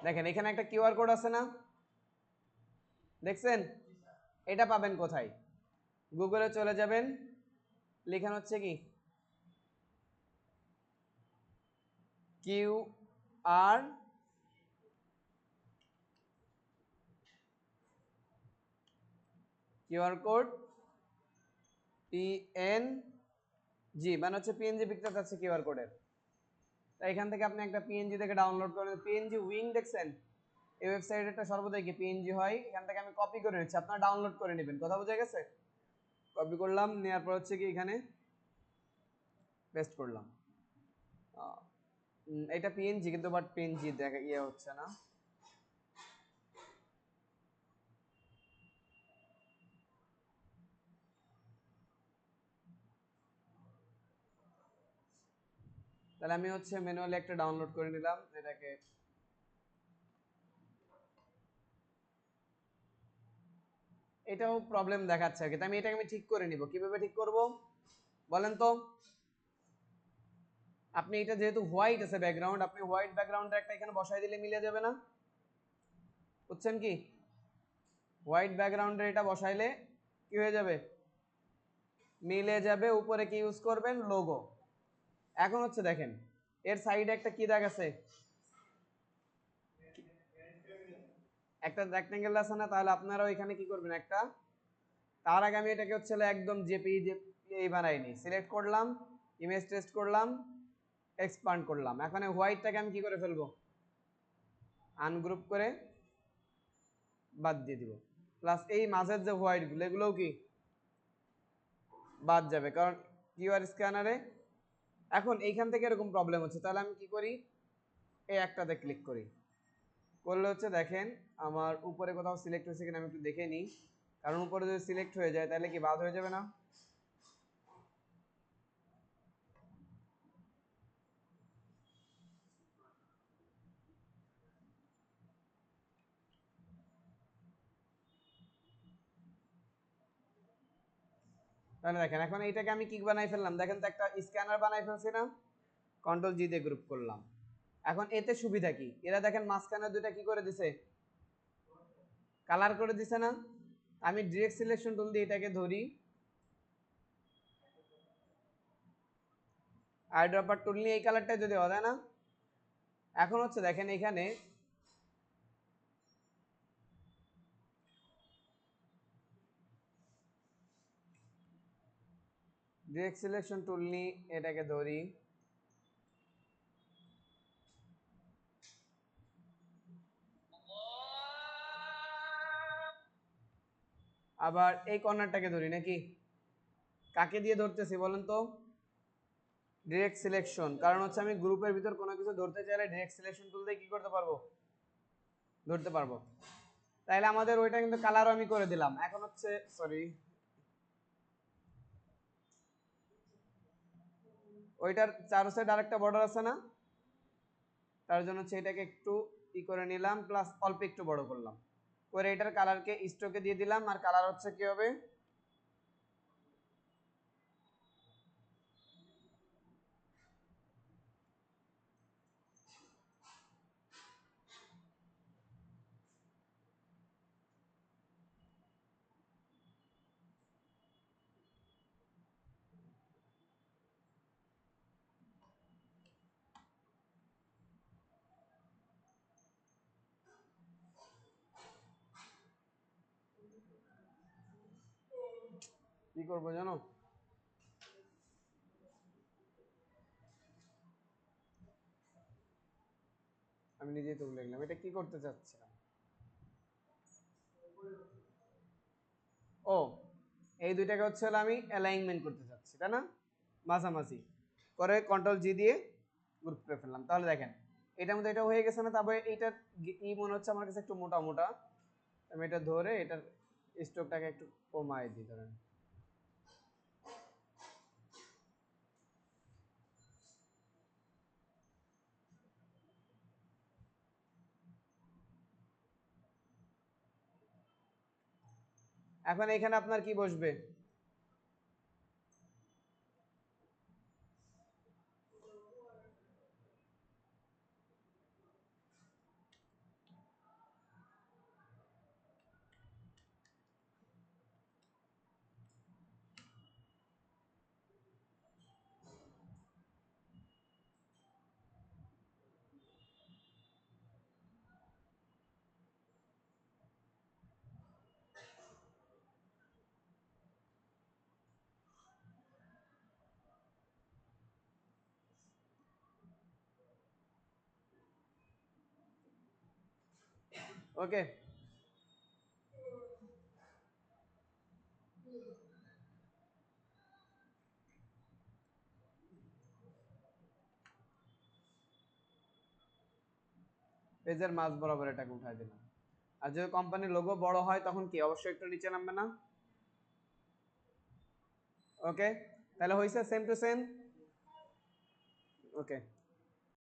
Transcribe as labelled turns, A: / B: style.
A: দেখেন এখানে একটা কিউআর কোড আছে না, দেখছেন? এটা পাবেন কোথায়? গুগলে চলে যাবেন, লেখা হচ্ছে কি কিউআর কোড পিএনজি, মানে হচ্ছে পিএনজি পিকচার আছে কিউআর কোডের। তাই এখান থেকে আপনি একটা পিএনজি থেকে ডাউনলোড করে, পিএনজি উইং দেখছেন এই ওয়েবসাইটটা সর্বদাই কি পিএনজি হয়, এখান থেকে আমি কপি করে নিচ্ছি, আপনারা ডাউনলোড করে নেবেন। কথা বোঝা গেছে? কপি করলাম, নেওয়ার পর হচ্ছে কি এখানে পেস্ট করলাম। এটা পিএনজি কিন্তু বাট পিএনজি দেখা ইয়ে হচ্ছে না। তাহলে আমি হচ্ছে ম্যানুয়ালি একটা ডাউনলোড করে নিলাম এটাকে। এটাও প্রবলেম দেখাচ্ছে আর কি, তাই আমি এটাকে ঠিক করে নিব। কিভাবে ঠিক করব বলেন তো? আপনি এটা যেহেতু হোয়াইট আছে ব্যাকগ্রাউন্ড, আপনি হোয়াইট ব্যাকগ্রাউন্ডটা একটা এখানে বসাই দিলে মিলে যাবে না? বুঝছেন কি? হোয়াইট ব্যাকগ্রাউন্ডে এটা বসাইলে কি হয়ে যাবে? মিলে যাবে। উপরে কি ইউজ করবেন? লোগো। এখন হচ্ছে দেখেন এর সাইডে একটা কি দাগ আছে, একটা রেক্টেঙ্গেল আছে না? তাহলে আপনারাও এখানে কি করবেন একটা, তার আগে আমি এটাকে হচ্ছে একদম জেপিইজি এই বানাইনি, সিলেক্ট করলাম, ইমেজ টেস্ট করলাম, এক্সপান্ড করলাম। এখন হোয়াইটটাকে আমি কি করে ফেলবো? আনগ্রুপ করে বাদ দিয়ে দিব। প্লাস এই মাঝের যে হোয়াইট গুলো এগুলোও কি বাদ যাবে, কারণ কিউআর স্ক্যানারে এখন এইখান থেকে এরকম প্রবলেম হচ্ছে। তাহলে আমি কি করি, এই একটাতে ক্লিক করি, করলে হচ্ছে দেখেন আমার উপরে কোথাও সিলেক্ট হয়েছে কিনা আমি একটু দেখে নিই, কারণ উপরে যদি সিলেক্ট হয়ে যায় তাহলে কি বাদ হয়ে যাবে না? তাহলে দেখেন এখন এইটাকে আমি কি বানাই ফেললাম, দেখেন তো একটা স্ক্যানার বানাই ফেলছি না? কন্ট্রোল জি দিয়ে গ্রুপ করলাম। এখন এতে সুবিধা কি, এরা দেখেন মাঝখানে দুইটা কি করে দিছে, কালার করে দিছে না? আমি ডিরেক্ট সিলেকশন টুল দিয়ে এটাকে ধরি, আই ড্রপার টুল নিয়ে এই কালারটাই যদি হয় না? এখন হচ্ছে দেখেন এখানে ডিরেক্ট সিলেকশন টুল নিয়ে এটাকে ধরি, আবার এই কর্নারটাকে ধরি নাকি? কাকে দিয়ে ধরতেছি বলেন তো? ডিরেক্ট সিলেকশন, কারণ হচ্ছে আমি গ্রুপের ভিতর কোনো কিছু ধরতে চাইলে ডিরেক্ট সিলেকশন টুল দিয়ে কি করতে পারবো? ধরতে পারবো। তাইলে আমাদের ওইটা কিন্তু কালারও আমি করে দিলাম। এখন হচ্ছে সরি, ওইটার চার সাইড আরেকটা বর্ডার আছে না? তার জন্য হচ্ছে এটাকে একটু ই করে নিলাম, প্লাস অল্প একটু বড় করলাম, করে এটার কালারকে স্ট্রোকে দিয়ে দিলাম। আর কালার হচ্ছে কি হবে, কি করবো জানো, আমি নিজেই তো লিখলাম এটা কি করতে চাচ্ছিলাম। ও, এই দুইটাকে হচ্ছে আমি অ্যালাইনমেন্ট করতে চাচ্ছি, তাই না? মাঝামাঝি করে কন্ট্রোল জি দিয়ে গ্রুপ করে ফেললাম। তাহলে দেখেন এটার মধ্যে এটা হয়ে গেছে না? তারপরে এইটার ই মনে হচ্ছে আমার কাছে একটু মোটা মোটা, আমি এটা ধরে এটার স্ট্রোকটাকে একটু কমায় দিই ধরেন। এখন এখানে আপনার কি বসবে, ওকে, পেজের মাঝ বরাবর এটাকে উঠাই দিলাম। আর যদি কোম্পানির লোগো বড় হয় তখন কি অবশ্যই একটু নিচে নামবে না? ওকে, তাহলে হয়েছে সেম টু সেম। ওকে।